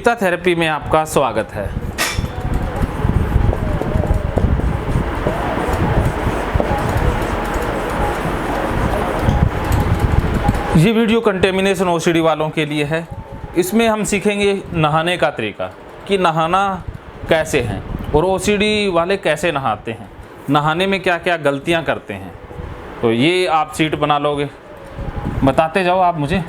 Gita therapy में आपका स्वागत है। ये वीडियो कंटेमिनेशन ओसीडी वालों के लिए है। इसमें हम सीखेंगे नहाने का तरीका कि नहाना कैसे हैं और ओसीडी वाले कैसे नहाते हैं, नहाने में क्या क्या गलतियां करते हैं। तो ये आप सीट बना लोगे, बताते जाओ आप मुझे।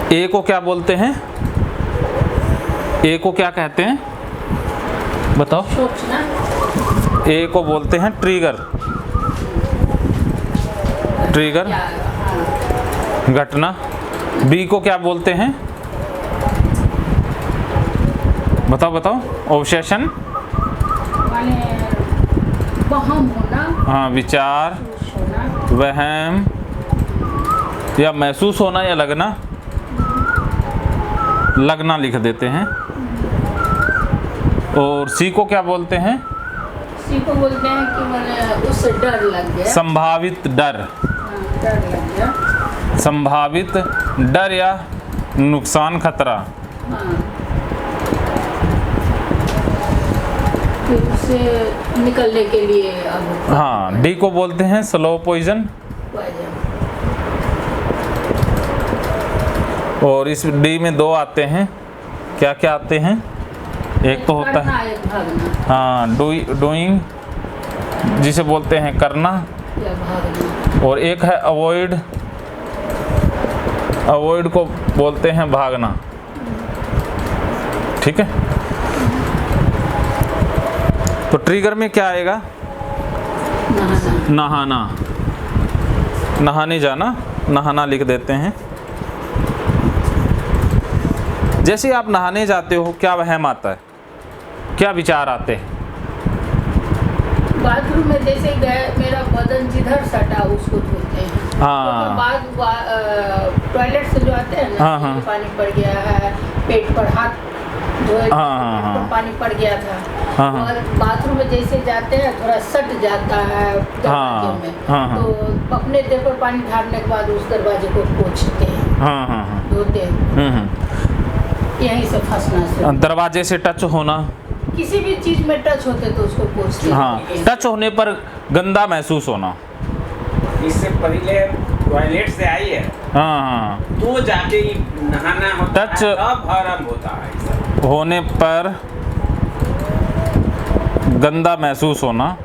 ए को क्या बोलते हैं? ए को क्या कहते हैं बताओ? ए को बोलते हैं ट्रिगर, ट्रिगर घटना। बी को क्या बोलते हैं? बताओ बताओ। ऑब्सेशन, हाँ, विचार, वहम या महसूस होना या लगना, लगना लिख देते हैं। और सी को क्या बोलते हैं? सी को बोलते हैं कि मैंने उससे डर लग गया, संभावित डर, डर लग गया, संभावित डर या नुकसान, खतरा। हाँ। फिर उससे निकलने के लिए अब, हाँ, डी को बोलते हैं स्लो पॉइजन। और इस डी में दो आते हैं, क्या क्या आते हैं? एक तो होता है, हाँ, डूइंग, जिसे बोलते हैं करना, और एक है अवॉइड, अवॉइड को बोलते हैं भागना। ठीक है। तो ट्रिगर में क्या आएगा? नहाना, नहाने जाना, नहाना लिख देते हैं। जैसे आप नहाने जाते हो, क्या वहम आता है, क्या विचार आते हैं? बाथरूम में जैसे गए, मेरा बदन जिधर सटा उसको धोते हैं। हाँ, तो बाद टॉयलेट से जो आते हैं ना, हाँ, हाँ, पानी पड़ गया है, पेट पर हाथ धोए, हाँ, हाँ, तो पानी पड़ गया था। हाँ, हाँ, और बाथरूम में जैसे जाते हैं थोड़ा सट जाता है दरवाजे में, हाँ, हाँ, तो अपने देह पर पानी ढालने के बाद उस दरवाजे को पोंछते हैं, हाँ, हाँ, हाँ, धोते हैं। यहीं से फंसना से, दरवाजे से टच होना, किसी भी चीज में टच होते तो उसको पोंछते हैं। हाँ, टच होने पर गंदा महसूस होना। इससे पहले टॉयलेट से आई है, हाँ, हाँ, तो जाके ही नहाना होता टच है, तब आराम होता है सब। होने पर गंदा महसूस होना,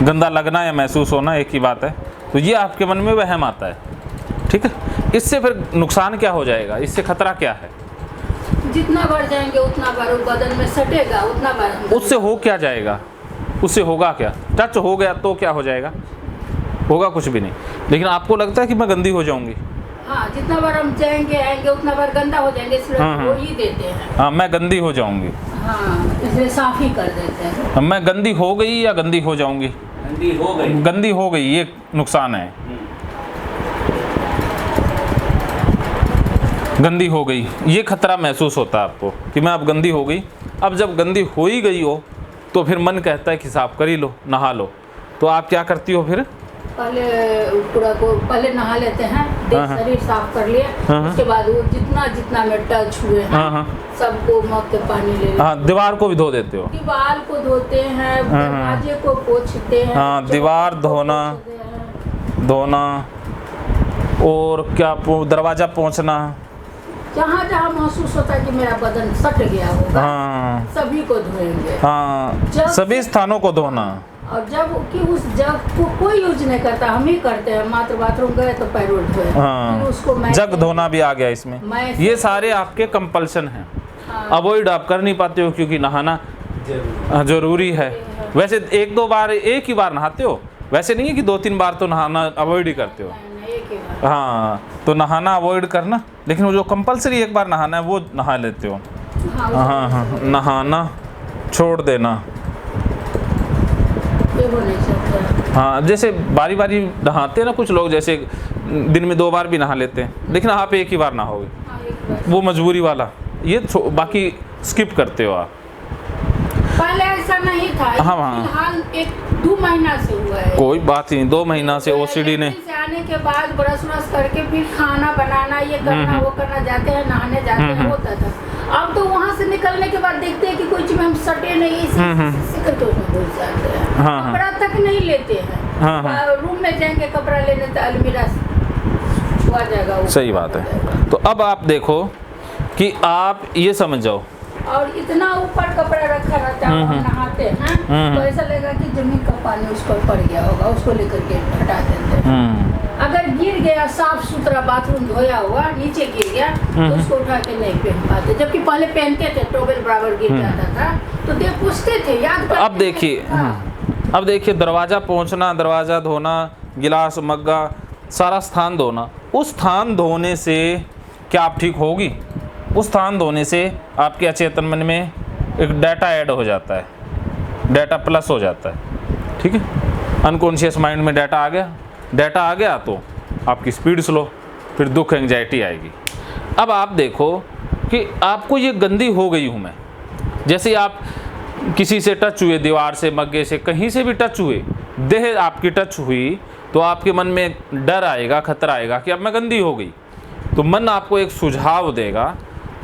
गंदा लगना या महसूस होना एक ही बात है। तो ये आपके मन में वहम आता है। ठीक है। इससे फिर नुकसान क्या हो जाएगा, इससे खतरा क्या है? जितना बार जाएंगे उतना बार वो बदन में सटेगा, उतना बार उससे हो क्या जाएगा? उससे होगा क्या? टच हो गया तो क्या हो जाएगा? होगा कुछ भी नहीं। लेकिन आपको लगता है कि मैं गंदी हो जाऊंगी। हाँ, जितना बार हम जाएंगे आएंगे उतना बार गंदा हो जाएंगे, इसलिए वो ही देते हैं। हाँ, मैं गंदी हो जाऊंगी। हाँ, इसलिए साफ ही कर देते हैं। मैं गंदी हो गई या गंदी हो जाऊंगी? गंदी हो गई, गंदी हो गई, ये नुकसान है। गंदी हो गई, ये खतरा महसूस होता है आपको कि मैं अब गंदी हो गई। अब जब गंदी हो ही गई हो तो फिर मन कहता है कि साफ कर ही लो, नहा लो। तो आप क्या करती हो फिर? पहले पूरा को पहले नहा लेते हैं, देह शरीर साफ कर लिए, उसके बाद वो जितना जितना में टच हुए हैं सबको मग के पानी ले लेते। हाँ, दीवार को भी धो देते हो? दीवार को धोते हैं, दरवाजे को पोंछते हैं। हाँ, दीवार धोना, धोना, और क्या दरवाजा पोंछना, जहाँ जहाँ महसूस होता है कि मेरा बदन सट गया होगा, हाँ, सभी को धोएंगे। हाँ, सभी स्थानों को धोना। और जब कि उस जग को कोई यूज नहीं करता, हम ही करते हैं। मात्र बाथरूम गए तो पैर धोए, हाँ, उसको जग धोना भी आ गया इसमें। ये सारे आपके कंपल्सन हैं। अवॉइड आप कर नहीं पाते हो क्योंकि नहाना जरूरी है। वैसे एक दो बार, एक ही बार नहाते हो, वैसे नहीं है कि 2-3 बार तो नहाना अवॉइड ही करते हो। हाँ, तो नहाना अवॉइड करना, लेकिन वो जो कंपलसरी एक बार नहाना है वो नहा लेते हो। हाँ, हाँ, नहाना छोड़ देना। हाँ, जैसे बारी बारी नहाते हैं ना कुछ लोग, जैसे दिन में 2 बार भी नहा लेते हैं, लेकिन आप एक ही बार नहाओगे, वो मजबूरी वाला। ये बाकी स्किप करते हो आप। पहले ऐसा नहीं था। हाँ, हाँ। फिलहाल 1-2 महीना से हुआ है। कोई बात नहीं, 2 महीना से ओसीडी ने से आने के बाद ब्रश व्रश करके फिर खाना बनाना, ये करना वो करना, जाते हैं नहाने जाते हैं, होता था। अब तो वहाँ से निकलने के बाद देखते हैं कि कोई चीज में हम सटे नहीं, इसी करके उसमें घुस जाते हैं। कपड़ा तक नहीं लेते हैं। रूम में जाएंगे कपड़ा लेने तो अलमीरा छुआ जाएगा। सही बात है। तो अब आप देखो कि आप ये समझ जाओ, और इतना ऊपर कपड़ा रखा रहता है, हम नहाते हैं तो ऐसा लगेगा कि जमीन का पानी उस पर पड़ गया होगा, उसको लेकर के हटा देते हैं। अगर गिर गया साफ सुथरा बाथरूम धोया हुआ नीचे गिर गया तो उसको उठा के नहीं पहन पाते, जबकि पहले पहनते थे, टॉवेल बराबर गिर जाता था तो देख पूछते थे, याद करते। अब देखिए दरवाज़ा पोंछना, दरवाज़ा धोना, गिलास मग्गा सारा स्थान धोना, उस स्थान धोने से क्या आप ठीक होगी? उस स्थान धोने से आपके अचेतन मन में एक डाटा ऐड हो जाता है, डाटा प्लस हो जाता है, ठीक है। अनकॉन्शियस माइंड में डाटा आ गया तो आपकी स्पीड स्लो, फिर दुख एंजाइटी आएगी। अब आप देखो कि आपको ये गंदी हो गई हूँ मैं, जैसे आप किसी से टच हुए, दीवार से, मग्गे से, कहीं से भी टच हुए, देह आपकी टच हुई तो आपके मन में डर आएगा, खतरा आएगा कि अब मैं गंदी हो गई। तो मन आपको एक सुझाव देगा,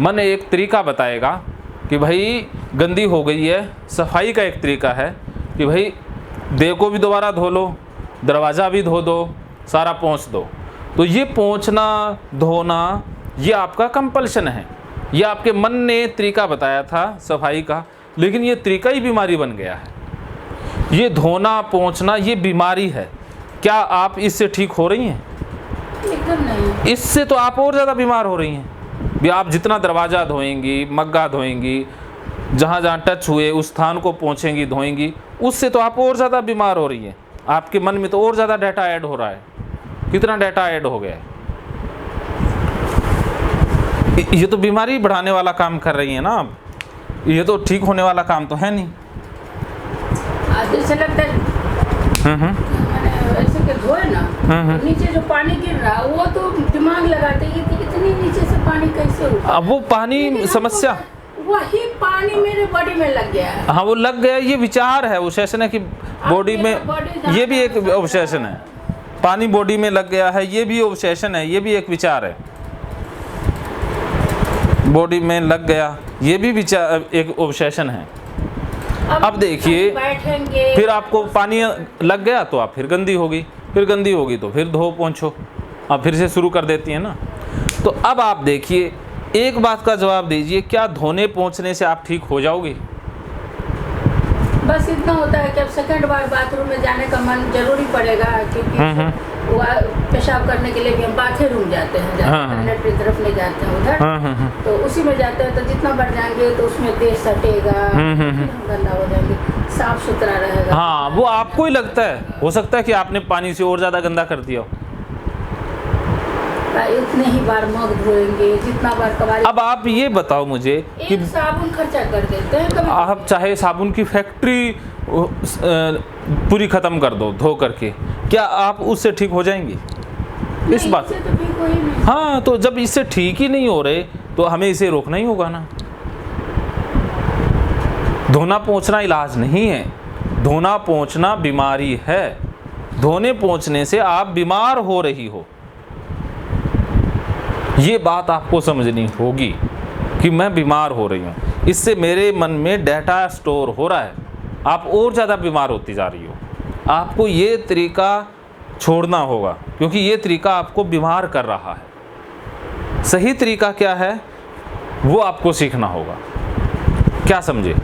मन एक तरीका बताएगा कि भाई गंदी हो गई है। सफाई का एक तरीका है कि भाई देह को भी दोबारा धो लो, दरवाज़ा भी धो दो, सारा पोंछ दो। तो ये पोंछना धोना ये आपका कंपल्शन है, ये आपके मन ने तरीका बताया था सफाई का, लेकिन ये तरीका ही बीमारी बन गया है। ये धोना पोंछना ये बीमारी है। क्या आप इससे ठीक हो रही हैं? एकदम नहीं। इससे तो आप और ज़्यादा बीमार हो रही हैं। भी आप जितना दरवाज़ा धोएंगी, मग्गा धोएंगी, जहाँ जहाँ टच हुए उस स्थान को पोंछेंगी, धोएंगी, उससे तो आप और ज़्यादा बीमार हो रही हैं। आपके मन में तो और ज़्यादा डाटा ऐड हो रहा है। कितना डाटा ऐड हो गया है? ये तो बीमारी बढ़ाने वाला काम कर रही है ना आप, ये तो ठीक होने वाला काम तो है नहीं। जैसे लगता है ऐसे के धोए ना, तो नीचे जो पानी गिर रहा वो तो दिमाग लगाते हैं कि इतनी नीचे से पानी कैसे उठा। अब वो पानी समस्या, वही पानी मेरे बॉडी में लग गया है। हाँ वो लग गया, ये विचार है, ऑब्सेशन है कि बॉडी में, ये भी एक ऑब्सेशन है। पानी बॉडी में लग गया है, ये भी ऑब्सेशन है, ये भी एक विचार है। बॉडी में लग गया, ये भी विचार, एक ऑब्सेशन है। अब देखिए फिर आपको पानी लग गया तो आप फिर गंदी होगी, फिर गंदी होगी तो फिर धो पोंछो, आप फिर से शुरू कर देती हैं ना। तो अब आप देखिए, एक बात का जवाब दीजिए, क्या धोने पोंछने से आप ठीक हो जाओगे? बस इतना होता है कि अब सेकंड बार बाथरूम में जाने का मन जरूरी पड़ेगा, क्योंकि पेशाब करने के लिए भी हम बाथरूम जाते हैं, टॉयलेट की तरफ नहीं जाते हैं उधर, तो उसी में जाते हैं। तो जितना बार जाएंगे तो उसमें देह सटेगा, गंदा हो जाएंगे, साफ सुथरा रहेगा। हाँ वो आपको ही लगता है, हो सकता है कि आपने पानी से और ज़्यादा गंदा कर दिया हो। उतने ही बार मग धोएंगे जितना बार कबाड़ी। अब आप ये बताओ मुझे कि साबुन खर्चा कर देते हैं कभी। आप चाहे साबुन की फैक्ट्री पूरी ख़त्म कर दो धो करके, क्या आप उससे ठीक हो जाएंगे? इस बात तो ठीक हो ही नहीं। हाँ, तो जब इससे ठीक ही नहीं हो रहे तो हमें इसे रोकना ही होगा ना। धोना पोंछना इलाज नहीं है, धोना पोंछना बीमारी है। धोने पोंछने से आप बीमार हो रही हो, ये बात आपको समझनी होगी कि मैं बीमार हो रही हूँ, इससे मेरे मन में डाटा स्टोर हो रहा है, आप और ज़्यादा बीमार होती जा रही हो। आपको ये तरीका छोड़ना होगा, क्योंकि ये तरीका आपको बीमार कर रहा है। सही तरीका क्या है वो आपको सीखना होगा। क्या समझे?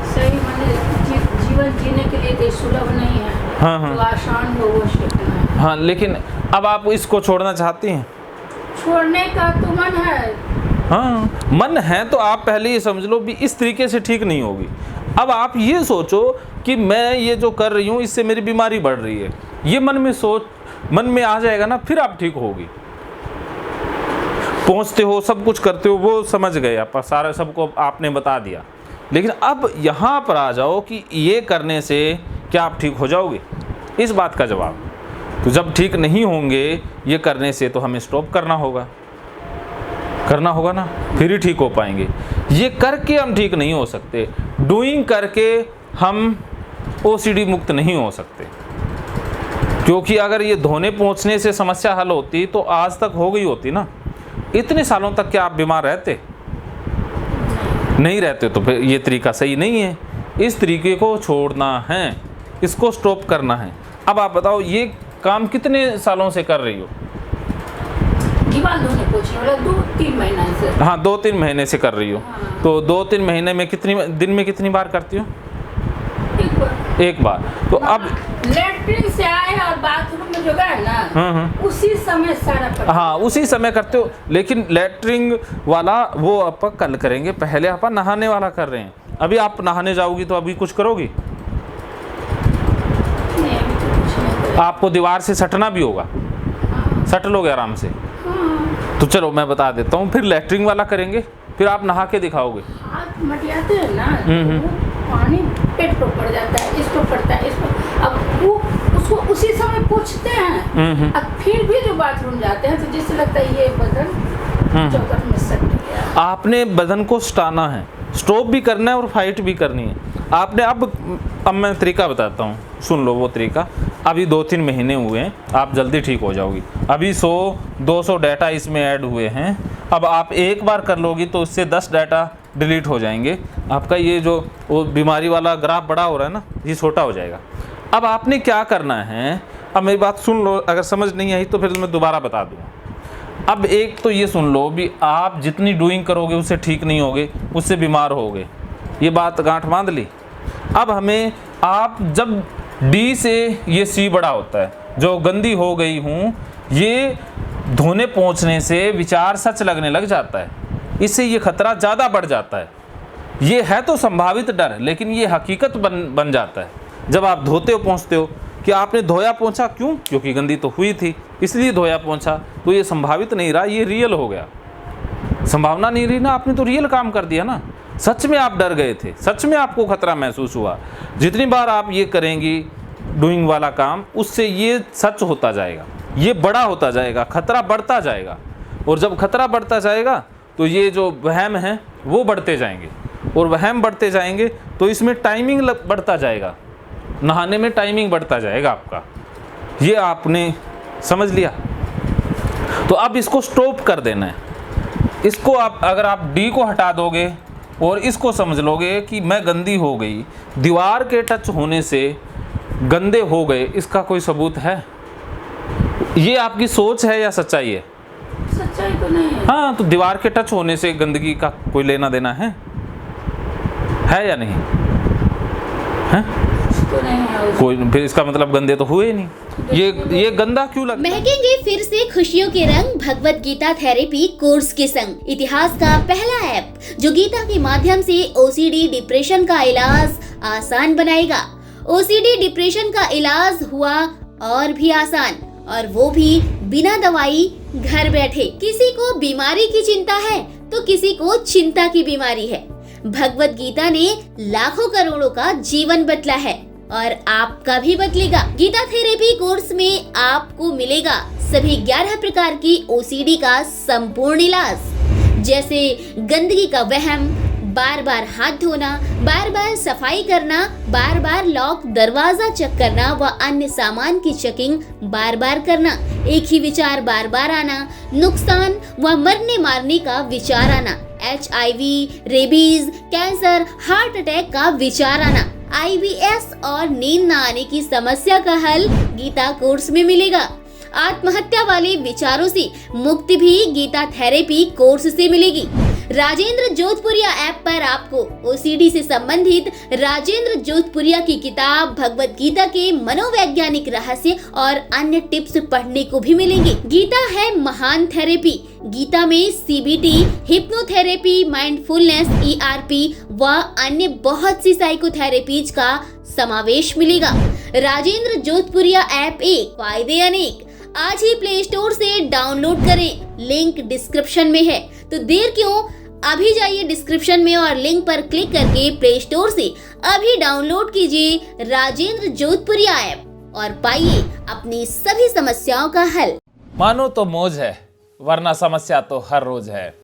सही माने जीवन जीने के लिए सुलभ नहीं है। हाँ, तो आसान हो वो सीखना है। हाँ, लेकिन अब आप इसको छोड़ना चाहती हैं? छोड़ने का तो मन है। हाँ, मन है तो आप पहले ये समझ लो भी इस तरीके से ठीक नहीं होगी। अब आप ये सोचो कि मैं ये जो कर रही हूँ इससे मेरी बीमारी बढ़ रही है, ये मन में आ जाएगा ना, फिर आप ठीक होगी। पहुँचते हो, सब कुछ करते हो, वो समझ गए आप, सारा सबको आपने बता दिया। लेकिन अब यहाँ पर आ जाओ कि ये करने से क्या आप ठीक हो जाओगे? इस बात का जवाब, तो जब ठीक नहीं होंगे ये करने से तो हमें स्टॉप करना होगा ना, फिर ही ठीक हो पाएंगे। ये करके हम ठीक नहीं हो सकते। डूइंग करके हम ओसीडी मुक्त नहीं हो सकते, क्योंकि अगर ये धोने पहुंचने से समस्या हल होती तो आज तक हो गई होती ना। इतने सालों तक क्या आप बीमार रहते? नहीं रहते। तो फिर ये तरीका सही नहीं है। इस तरीके को छोड़ना है, इसको स्टॉप करना है। अब आप बताओ, ये काम कितने सालों से कर रही हो? दीवार धोने पोछने वाला 2-3 महीना से। हाँ, 2-3 महीने से कर रही हो। हाँ। तो 2-3 महीने में दिन में कितनी बार करती हो? एक बार। तो अब लैट्रिन से आए और बाथरूम में जो गए ना, उसी समय सारा हाँ, उसी समय करते हो। लेकिन लैट्रिन वाला वो आप कल करेंगे, पहले आप नहाने वाला कर रहे हैं। अभी आप नहाने जाओगी तो अभी कुछ करोगी? आपको दीवार से सटना भी होगा। सट लोगे आराम से। तो चलो मैं बता देता हूँ, फिर लैट्रिन वाला करेंगे, फिर आप नहा के दिखाओगे। हाथ मटियाते हैं ना, तो पानी पेट पर पड़ जाता है, इस पर पड़ता है, इस पर। अब वो उसको उसी समय पोंछते हैं। अब फिर भी जो बाथरूम जाते हैं तो जिससे लगता है ये बदन चौकट में सट गया। आपने बदन को सटाना है, स्टॉप भी करना है और फाइट भी करनी है आपने। अब मैं तरीका बताता हूँ, सुन लो वो तरीका। अभी 2-3 महीने हुए हैं, आप जल्दी ठीक हो जाओगी। अभी 100-200 डाटा इसमें ऐड हुए हैं। अब आप एक बार कर लोगी तो उससे 10 डाटा डिलीट हो जाएंगे। आपका ये जो वो बीमारी वाला ग्राफ बड़ा हो रहा है ना, ये छोटा हो जाएगा। अब आपने क्या करना है, अब मेरी बात सुन लो, अगर समझ नहीं आई तो फिर मैं दोबारा बता दूँगा। अब एक तो ये सुन लो भी, आप जितनी डूइंग करोगे उससे ठीक नहीं होगे, उससे बीमार होगे। ये बात गांठ बांध ली। अब हमें, आप जब डी से ये सी बड़ा होता है, जो गंदी हो गई हूँ, ये धोने पहुँचने से विचार सच लगने लग जाता है। इससे ये खतरा ज़्यादा बढ़ जाता है। ये है तो संभावित डर, लेकिन ये हकीकत बन जाता है जब आप धोते हो पहुँचते हो कि आपने धोया पहुँचा। क्यों? क्योंकि गंदी तो हुई थी इसलिए धोया पहुँचा। तो ये संभावित नहीं रहा, ये रियल हो गया। संभावना नहीं रही ना, आपने तो रियल काम कर दिया ना। सच में आप डर गए थे, सच में आपको खतरा महसूस हुआ। जितनी बार आप ये करेंगी डूइंग वाला काम, उससे ये सच होता जाएगा, ये बड़ा होता जाएगा, खतरा बढ़ता जाएगा। और जब खतरा बढ़ता जाएगा तो ये जो वहम हैं वो बढ़ते जाएंगे, और वहम बढ़ते जाएंगे तो इसमें टाइमिंग बढ़ता जाएगा, नहाने में टाइमिंग बढ़ता जाएगा आपका। ये आपने समझ लिया। तो अब इसको स्टॉप कर देना है। इसको आप, अगर आप डी को हटा दोगे और इसको समझ लोगे कि मैं गंदी हो गई, दीवार के टच होने से गंदे हो गए, इसका कोई सबूत है? ये आपकी सोच है या सच्चाई है? सच्चाई तो नहीं है। हाँ, तो दीवार के टच होने से गंदगी का कोई लेना देना है या नहीं है? तो नहीं है कोई, फिर इसका मतलब गंदे तो हुए नहीं। ये गंदा क्यों लगता है? महकेंगे फिर से खुशियों के रंग भगवत गीता थेरेपी कोर्स के संग। इतिहास का पहला ऐप जो गीता के माध्यम से ओसीडी डिप्रेशन का इलाज आसान बनाएगा। ओसीडी डिप्रेशन का इलाज हुआ और भी आसान, और वो भी बिना दवाई, घर बैठे। किसी को बीमारी की चिंता है तो किसी को चिंता की बीमारी है। भगवत गीता ने लाखों करोड़ों का जीवन बदला है और आपका भी बदलेगा। गीता थेरेपी कोर्स में आपको मिलेगा सभी 11 प्रकार की ओसीडी का संपूर्ण इलाज, जैसे गंदगी का वहम, बार बार हाथ धोना, बार बार सफाई करना, बार बार लॉक दरवाजा चेक करना व अन्य सामान की चेकिंग बार बार करना, एक ही विचार बार बार आना, नुकसान व मरने मारने का विचार आना, HIV, rabies, cancer, heart attack का विचार आना, IBS और नींद न आने की समस्या का हल गीता कोर्स में मिलेगा। आत्महत्या वाले विचारों से मुक्ति भी गीता थेरेपी कोर्स से मिलेगी। राजेंद्र जोधपुरिया ऐप पर आपको ओसीडी से संबंधित राजेंद्र जोधपुरिया की किताब भगवत गीता के मनोवैज्ञानिक रहस्य और अन्य टिप्स पढ़ने को भी मिलेंगे। गीता है महान थेरेपी। गीता में CBT, हिप्नोथेरेपी, माइंडफुलनेस, ERP व अन्य बहुत सी साइकोथेरेपीज का समावेश मिलेगा। राजेंद्र जोधपुरिया ऐप एक, फायदे अनेक। आज ही प्ले स्टोर से डाउनलोड करें, लिंक डिस्क्रिप्शन में है। तो देर क्यों, अभी जाइए डिस्क्रिप्शन में और लिंक पर क्लिक करके प्ले स्टोर से अभी डाउनलोड कीजिए राजेंद्र जोधपुरिया ऐप और पाइए अपनी सभी समस्याओं का हल। मानो तो मौज है, वरना समस्या तो हर रोज है।